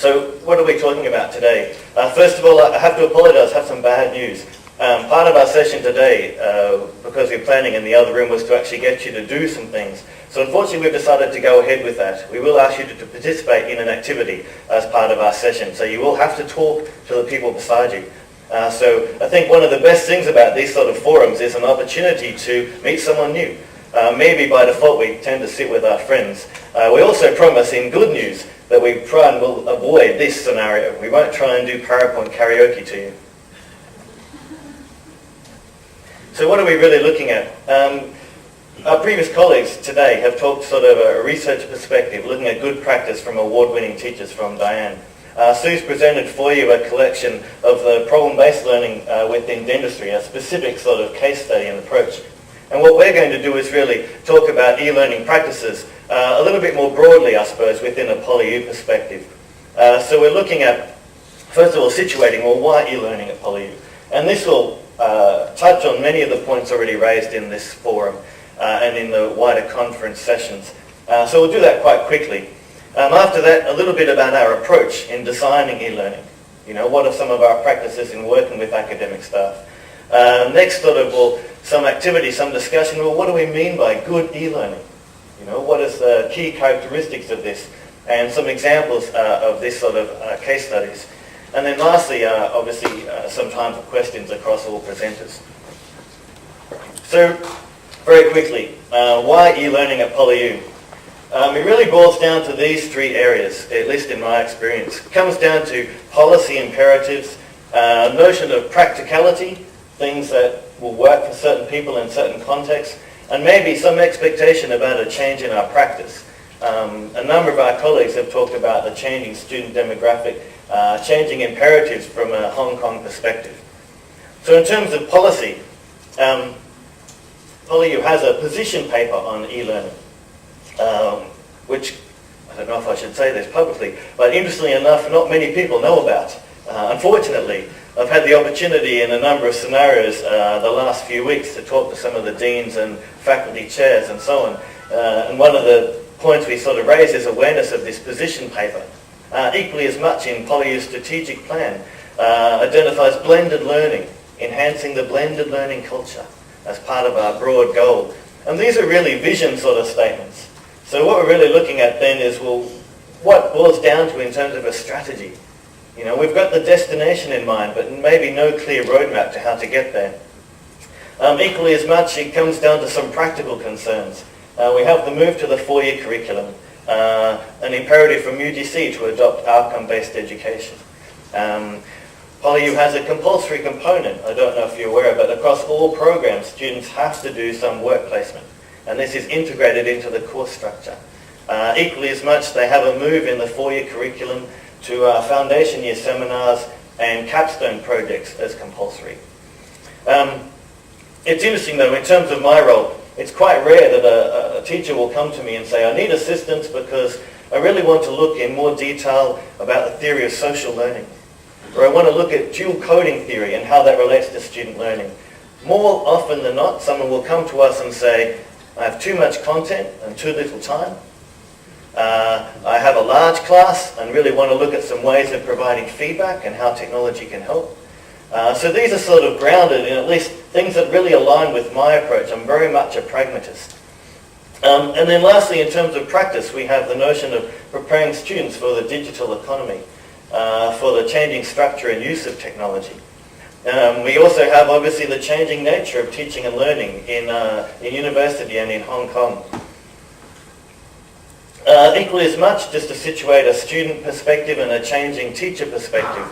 So what are we talking about today? First of all, I have to apologize, I have some bad news. Part of our session today, because we're planning in the other room, was to actually get you to do some things. So unfortunately we've decided to go ahead with that. We will ask you to participate in an activity as part of our session. So you will have to talk to the people beside you. So I think one of the best things about these sort of forums is an opportunity to meet someone new. Maybe by default we tend to sit with our friends. We also promise in good news that we try and will avoid this scenario. We won't try and do PowerPoint karaoke to you. So what are we really looking at? Our previous colleagues today have talked sort of a research perspective, looking at good practice from award-winning teachers from Diane. Sue's presented for you a collection of the problem-based learning within dentistry, a specific sort of case study and approach. And what we're going to do is really talk about e-learning practices a little bit more broadly, I suppose, within a PolyU perspective. So we're looking at, first of all, situating, well, why e-learning at PolyU? And this will touch on many of the points already raised in this forum and in the wider conference sessions. So we'll do that quite quickly. After that, a little bit about our approach in designing e-learning. You know, what are some of our practices in working with academic staff? Next, sort of, well, some activity, some discussion. Well, what do we mean by good e-learning? You know, what is the key characteristics of this? And some examples of this sort of case studies. And then lastly, obviously, some time for questions across all presenters. So, very quickly, why e-learning at PolyU? It really boils down to these three areas, at least in my experience. It comes down to policy imperatives, notion of practicality, things that will work for certain people in certain contexts, and maybe some expectation about a change in our practice. A number of our colleagues have talked about the changing student demographic, changing imperatives from a Hong Kong perspective. So in terms of policy, PolyU has a position paper on e-learning, which, I don't know if I should say this publicly, but interestingly enough, not many people know about. Unfortunately, I've had the opportunity in a number of scenarios the last few weeks to talk to some of the deans and faculty chairs and so on. And one of the points we sort of raise is awareness of this position paper. Equally as much in PolyU's strategic plan, identifies blended learning, enhancing the blended learning culture as part of our broad goal. And these are really vision sort of statements. So what we're really looking at then is, well, what boils down to in terms of a strategy? You know, we've got the destination in mind, but maybe no clear roadmap to how to get there. Equally as much, it comes down to some practical concerns. We have the move to the 4-year curriculum, an imperative from UGC to adopt outcome-based education. PolyU has a compulsory component, I don't know if you're aware, but across all programs, students have to do some work placement, and this is integrated into the course structure. Equally as much, they have a move in the 4-year curriculum to foundation year seminars and capstone projects as compulsory. It's interesting though, in terms of my role, it's quite rare that a teacher will come to me and say, I need assistance because I really want to look in more detail about the theory of social learning. Or I want to look at dual coding theory and how that relates to student learning. More often than not, someone will come to us and say, I have too much content and too little time. I have a large class and really want to look at some ways of providing feedback and how technology can help. So these are sort of grounded in at least things that really align with my approach. I'm very much a pragmatist. And then lastly, in terms of practice, we have the notion of preparing students for the digital economy, for the changing structure and use of technology. We also have obviously the changing nature of teaching and learning in university and in Hong Kong. Equally as much, just to situate a student perspective and a changing teacher perspective.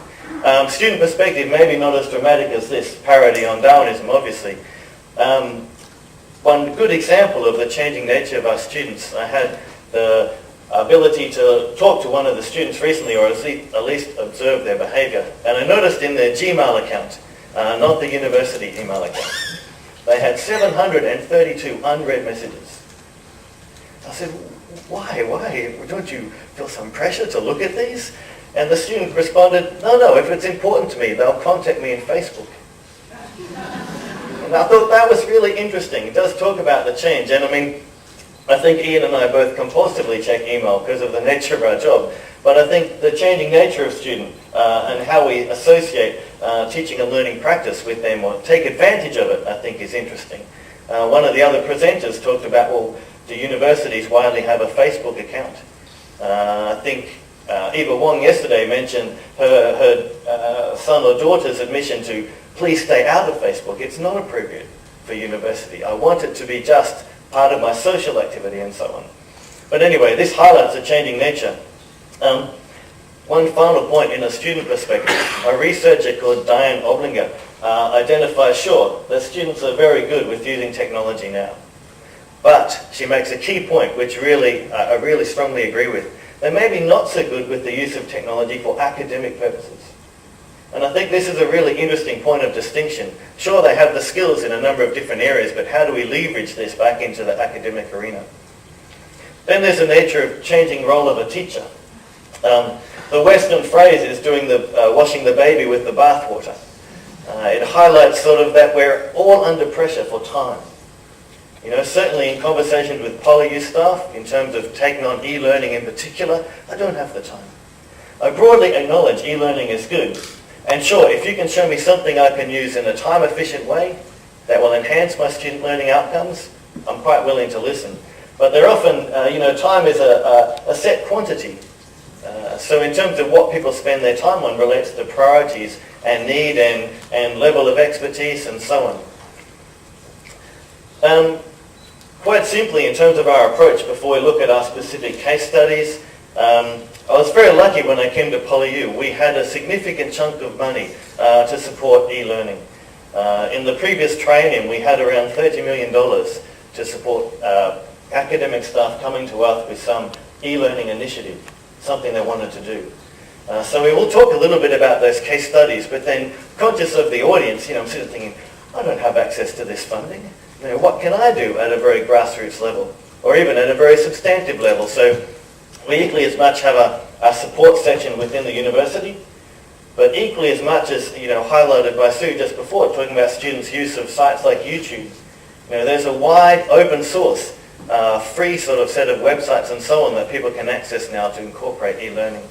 Student perspective maybe not as dramatic as this parody on Darwinism, obviously. One good example of the changing nature of our students, I had the ability to talk to one of the students recently, or at least observe their behaviour. And I noticed in their Gmail account, not the university email account, they had 732 unread messages. I said, why? Don't you feel some pressure to look at these? And the student responded, no, if it's important to me, they'll contact me in Facebook. And I thought that was really interesting. It does talk about the change. And I mean, I think Ian and I both compulsively check email because of the nature of our job. But I think the changing nature of student and how we associate teaching and learning practice with them or take advantage of it, I think is interesting. One of the other presenters talked about, well, do universities widely have a Facebook account? I think Eva Wong yesterday mentioned her son or daughter's admission to please stay out of Facebook. It's not appropriate for university. I want it to be just part of my social activity and so on. But anyway, this highlights the changing nature. One final point in a student perspective. A researcher called Diane Oblinger identifies, sure, that students are very good with using technology now. But she makes a key point, which I really strongly agree with. They may be not so good with the use of technology for academic purposes. And I think this is a really interesting point of distinction. Sure, they have the skills in a number of different areas, but how do we leverage this back into the academic arena? Then there's the nature of changing role of a teacher. The Western phrase is doing washing the baby with the bathwater. It highlights sort of that we're all under pressure for time. You know, certainly in conversations with PolyU staff, in terms of taking on e-learning in particular, I don't have the time. I broadly acknowledge e-learning is good. And sure, if you can show me something I can use in a time-efficient way that will enhance my student learning outcomes, I'm quite willing to listen. But they're often, time is a set quantity. So in terms of what people spend their time on relates to priorities and need and level of expertise and so on. Quite simply, in terms of our approach, before we look at our specific case studies, I was very lucky when I came to PolyU. We had a significant chunk of money to support e-learning. In the previous triennium, we had around $30 million to support academic staff coming to us with some e-learning initiative, something they wanted to do. So we will talk a little bit about those case studies, but then conscious of the audience, I'm sort of thinking, I don't have access to this funding. What can I do at a very grassroots level, or even at a very substantive level? So we equally as much have a support section within the university, but equally as much as highlighted by Sue just before, talking about students' use of sites like YouTube. There's a wide open source, free sort of set of websites and so on that people can access now to incorporate e-learning.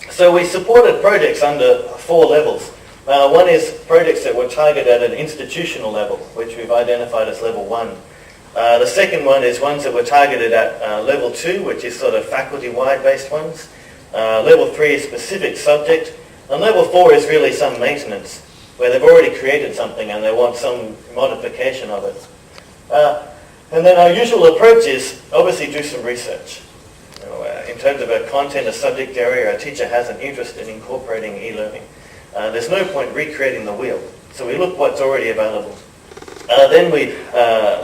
So we supported projects under 4 levels. One is projects that were targeted at an institutional level, which we've identified as level 1. The second one is ones that were targeted at level 2, which is sort of faculty-wide based ones. Level 3 is specific subject. And level 4 is really some maintenance, where they've already created something and they want some modification of it. And then our usual approach is obviously do some research. In terms of a content, a subject area, a teacher has an interest in incorporating e-learning. There's no point recreating the wheel. So we look what's already available. Then we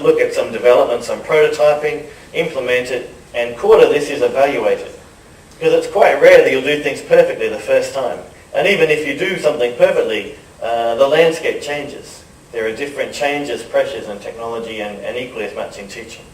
look at some development, some prototyping, implement it, and core to this is evaluate it. Because it's quite rare that you'll do things perfectly the first time. And even if you do something perfectly, the landscape changes. There are different changes, pressures in technology and equally as much in teaching.